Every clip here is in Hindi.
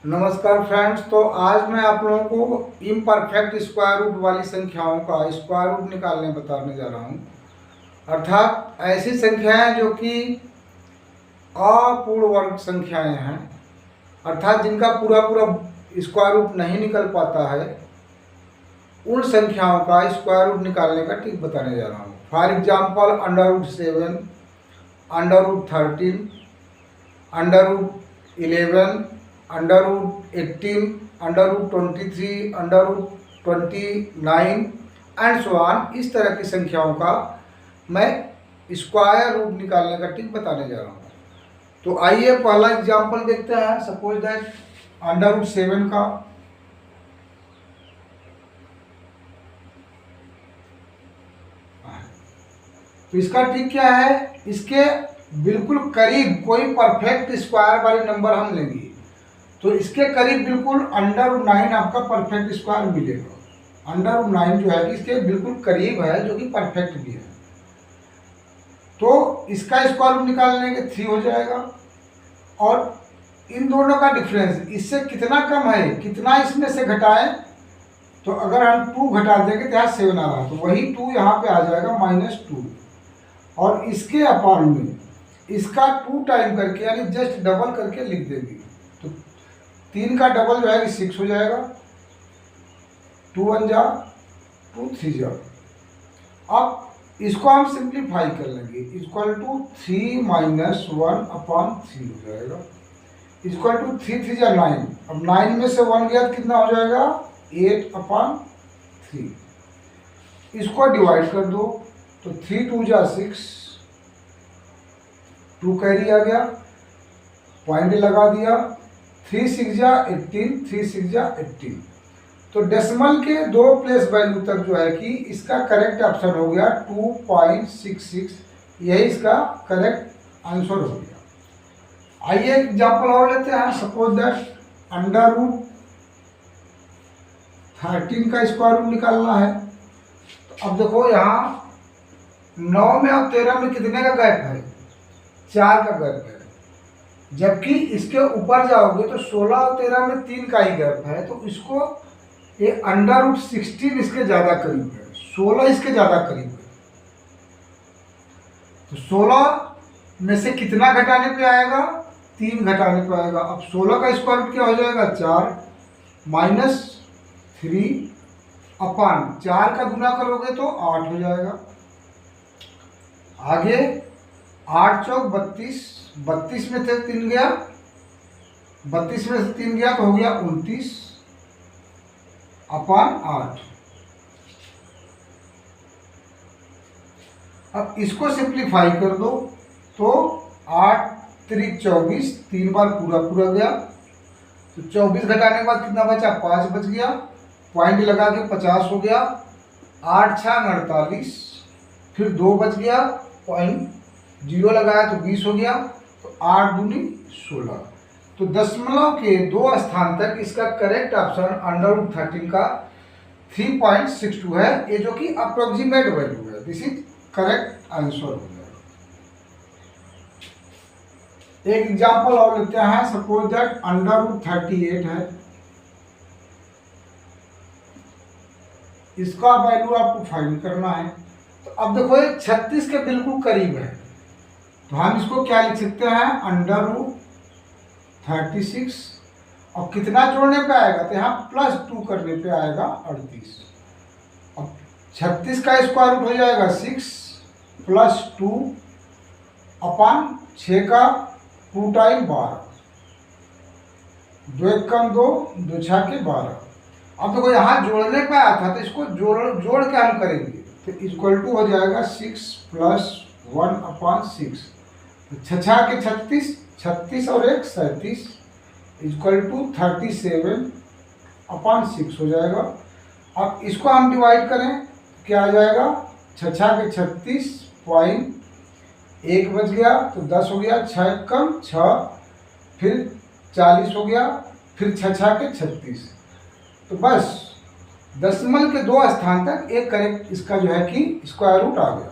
नमस्कार फ्रेंड्स। तो आज मैं आप लोगों को इम्परफेक्ट स्क्वायर रूट वाली संख्याओं का स्क्वायर रूट निकालने बताने जा रहा हूँ। अर्थात ऐसी संख्याएं जो कि अपूर्ण वर्ग संख्याएं हैं, अर्थात जिनका पूरा पूरा स्क्वायर रूट नहीं निकल पाता है, उन संख्याओं का स्क्वायर रूट निकालने का ट्रिक बताने जा रहा हूँ। For example √7, √13, √11, √18, √23, √29 and so on. इस तरह की संख्याओं का मैं स्क्वायर रूट निकालने का ट्रिक बताने जा रहा हूँ। तो आइए पहला एग्जांपल देखते हैं। सपोज दैट √7 का तो इसका ट्रिक क्या है, इसके बिल्कुल करीब कोई परफेक्ट स्क्वायर वाले नंबर हम लेंगे तो इसके करीब बिल्कुल √9 आपका परफेक्ट स्क्वायर मिलेगा। √9 जो है कि इसके बिल्कुल करीब है, जो कि परफेक्ट भी है। तो इसका स्क्वायर रूट निकालने के 3 हो जाएगा। और इन दोनों का डिफरेंस इससे कितना कम है, कितना इसमें से घटाएं, तो अगर हम 2 घटा देंगे तो यहाँ 7 आ रहा है, तो वही 2 यहाँ पे आ जाएगा -2। और इसके अपान में इसका 2 टाइम करके यानी जस्ट डबल करके लिख देंगे तो 3 का डबल जो है 6 हो जाएगा। 2 1 जा 2 3 जा। अब इसको हम सिंप्लीफाई कर लेंगे, इक्वल टू 3 - 1/3 हो जाएगा, इक्वल टू 3 3 जा 9। अब 9 में से 1 गया तो कितना हो जाएगा 8/3। इसको डिवाइड कर दो तो 3 2 जा 6, 2 कैरी आ गया, पॉइंट लगा दिया, 3 6 जा 18, 3 6 जा 18। तो डेसिमल के 2 प्लेस वैल्यू तक जो है कि इसका करेक्ट ऑप्शन हो गया 2.66। यही इसका करेक्ट आंसर हो गया। आइए एग्जांपल और लेते हैं। सपोज दैट √13 का स्क्वायर रूट निकालना है। तो अब देखो यहाँ 9 में और 13 में कितने का गैप है, 4 का गैप है। जबकि इसके ऊपर जाओगे तो 16 और 13 में 3 का ही गैप है। तो इसको ये √16 इसके ज़्यादा करीब है, 16 इसके ज़्यादा करीब है। तो 16 में से कितना घटाने पे आएगा, 3 घटाने पे आएगा। अब 16 का स्क्वायर रूट क्या हो जाएगा 4 -3 अपान 4 का गुना करोगे तो 8 हो जाएगा। आगे 8 चौक 32, 32 में से 3 गया, 32 में से 3 गया तो हो गया 29 अपान 8। अब इसको सिंप्लीफाई कर दो तो 8 3 24, 3 बार पूरा पूरा गया तो 24 घटाने के बाद कितना बचा, 5 बच गया, पॉइंट लगा के 50 हो गया। 8 6 48, फिर 2 बच गया, पॉइंट 0 लगाया तो 20 हो गया। तो 8 दूनी 16। तो दशमलव के 2 स्थान तक इसका करेक्ट ऑप्शन √13 का 3.62 है, ये जो कि अप्रोक्सीमेट वैल्यू है। दिस इज करेक्ट आंसर हो जाएगा। एक एग्जांपल और लेते हैं। सपोज दैट √38 है, इसका वैल्यू आपको फाइंड करना है। तो अब देखो ये 36 के बिल्कुल करीब है, तो हम इसको क्या लिख सकते हैं, √36। और कितना जोड़ने पे आएगा, तो यहाँ +2 करने पे आएगा 38। अब 36 का स्क्वायर रूट हो जाएगा 6 + 2 अपान 6 का 2 टाइम 12, 2 1 कम 2, 2 6 के 12। अब देखो यहाँ जोड़ने पे आया था तो इसको जोड़ के हम करेंगे तो इक्वल टू हो जाएगा 6 + 1/6। 6 के 36, 36 और 1 37 इक्वल टू 37/6 हो जाएगा। अब इसको हम डिवाइड करें क्या आ जाएगा, 6 के 36 पॉइंट 1 बच गया तो 10 हो गया, 6 कम 6, फिर 40 हो गया, फिर 6 के 36। तो बस दशमलव के 2 स्थान तक एक करेक्ट इसका जो है कि स्क्वायर रूट आ गया।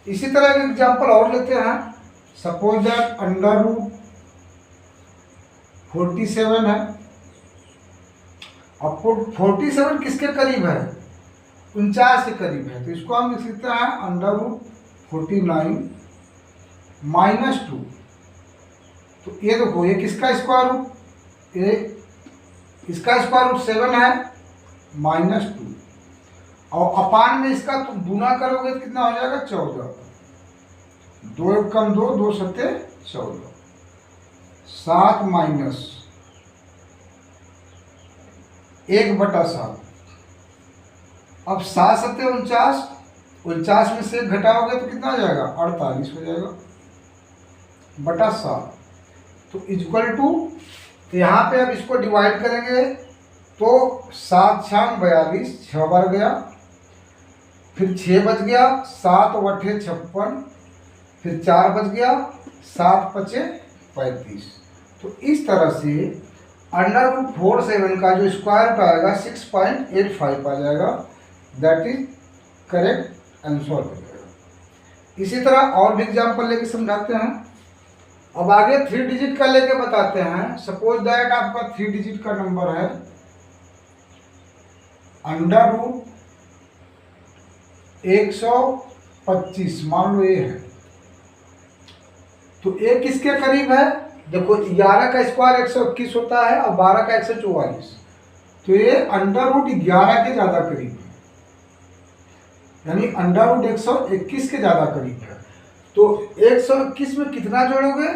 इसी तरह एक एग्जांपल और लेते हैं। सपोज दैट √47 है, अब 47 किसके करीब है? 49 के करीब है, तो इसको हम लिख सकते हैं √49 - 2। तो ये देखो, ये किसका स्क्वायर रूट, ये इसका स्क्वायर रूट 7 है -2, और अपान में इसका तो गुना करोगे तो कितना हो जाएगा? 14। 2 × 2 2 × 7 14, 7 - 1/7। अब 7 × 7 = 49, 49 में से घटाओगे तो कितना हो जाएगा? 48 हो जाएगा बटा 7। तो इक्वल टू, तो यहाँ पे अब इसको डिवाइड करेंगे तो 7 × 6 = 42, 6 बार गया, फिर 6 बच गया, 7 × 8 = 56, फिर 4 बच गया, 7 × 5 = 35। तो इस तरह से √47 का जो स्क्वायर रूट आएगा 6.85 आ जाएगा। दैट इज करेक्ट आंसर हो जाएगा। इसी तरह और भी एग्जाम्पल लेके समझाते हैं। अब आगे 3 डिजिट का लेके बताते हैं। सपोज दैट आपका 3 डिजिट का नंबर है √125, मान लो ये है। तो ये किसके करीब है? देखो 11 का स्क्वायर 121 होता है और 12 का 144, तो ये √11 के ज्यादा करीब है, यानी √121 के ज्यादा करीब है। तो 121 में कितना जोड़ोगे?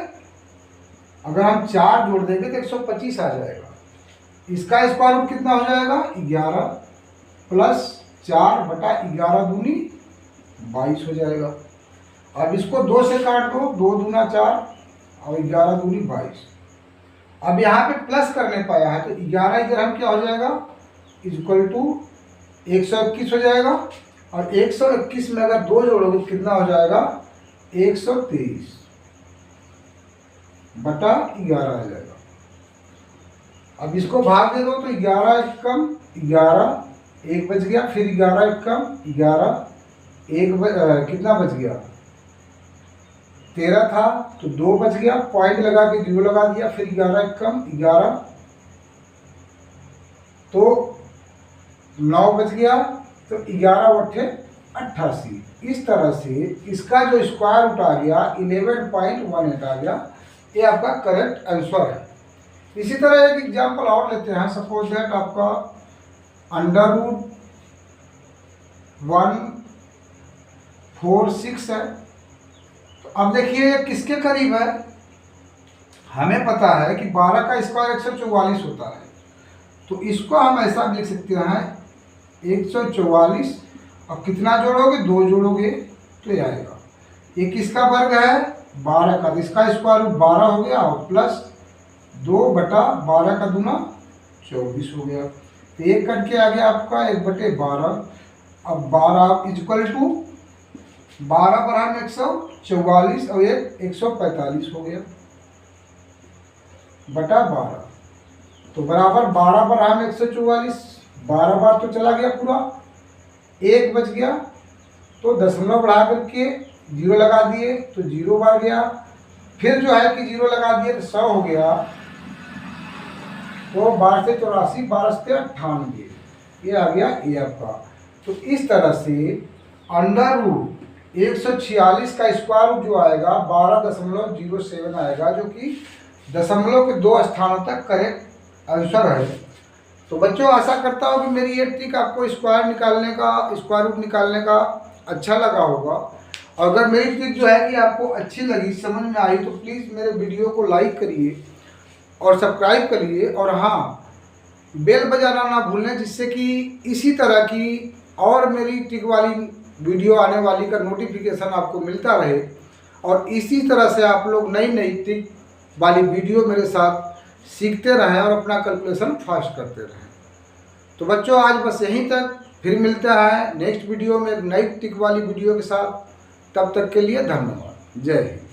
अगर हम 4 जोड़ देंगे तो 125 आ जाएगा। इसका स्क्वायर रूट कितना हो जाएगा? 11 + 4 बटा 11 दूनी 22 हो जाएगा। अब इसको 2 से काट दो, 2 दूना 4 और 11 दूनी 22। अब यहाँ पे प्लस करने पाया है तो 11 इधर हम क्या हो जाएगा? इक्वल टू 121 हो जाएगा, और 121 में अगर 2 जोड़ोगे कितना हो जाएगा? 123 बटा 11 आ जाएगा। अब इसको भाग दे दो तो 11 × 1 = 11, 1 बच गया, फिर 11 × 1 = 11, कितना बच गया? 13 था तो 2 बच गया, पॉइंट लगा के 0 लगा दिया, फिर 11 × 1 = 11, तो 9 बच गया, तो 11 × 8 = 88। इस तरह से इसका जो स्क्वायर रूट आ गया 11.18 आ गया। ये आपका करेक्ट आंसर है। इसी तरह एक एग्जांपल और लेते हैं। सपोज दैट आपका √146 है। तो अब देखिए किसके करीब है? हमें पता है कि 12 का स्क्वायर 144 होता है, तो इसको हम ऐसा भी लिख सकते हैं 144, अब कितना जोड़ोगे? 2 जोड़ोगे तो ये आएगा। ये किसका वर्ग है? 12 का, तो इसका स्क्वायर रूट 12 हो गया, और प्लस 2 बटा 12 का दूना 24 हो गया। तो 1 कट के आ गया आपका 1/12। अब 12 इक्वल टू 12 पर हम 144 और 145 हो गया बटा 12, तो बराबर 12 पर हम 144, 12 बार तो चला गया पूरा, 1 बच गया, तो दशमलव बढ़ा करके 0 लगा दिए तो 0 बार गया, फिर जो है कि 0 लगा दिए तो 100 हो गया, तो 12 से 84, 12 से 98, ये आ गया ये आपका। तो इस तरह से √146 का स्क्वायर रूट जो आएगा 12.07 आएगा, जो कि दशमलव के 2 स्थानों तक करेक्ट आंसर है। तो बच्चों आशा करता हूँ कि मेरी ये ट्रिक आपको स्क्वायर रूट निकालने का अच्छा लगा होगा। अगर मेरी ट्रिक जो है कि आपको अच्छी लगी, समझ में आई, तो प्लीज़ मेरे वीडियो को लाइक करिए और सब्सक्राइब करिए, और हाँ बेल बजाना ना भूलें, जिससे कि इसी तरह की और मेरी ट्रिक वाली वीडियो आने वाली का नोटिफिकेशन आपको मिलता रहे, और इसी तरह से आप लोग नई नई ट्रिक वाली वीडियो मेरे साथ सीखते रहें और अपना कैलकुलेशन फास्ट करते रहें। तो बच्चों आज बस यहीं तक, फिर मिलते हैं नेक्स्ट वीडियो में एक नई ट्रिक वाली वीडियो के साथ। तब तक के लिए धन्यवाद। जय हिंद।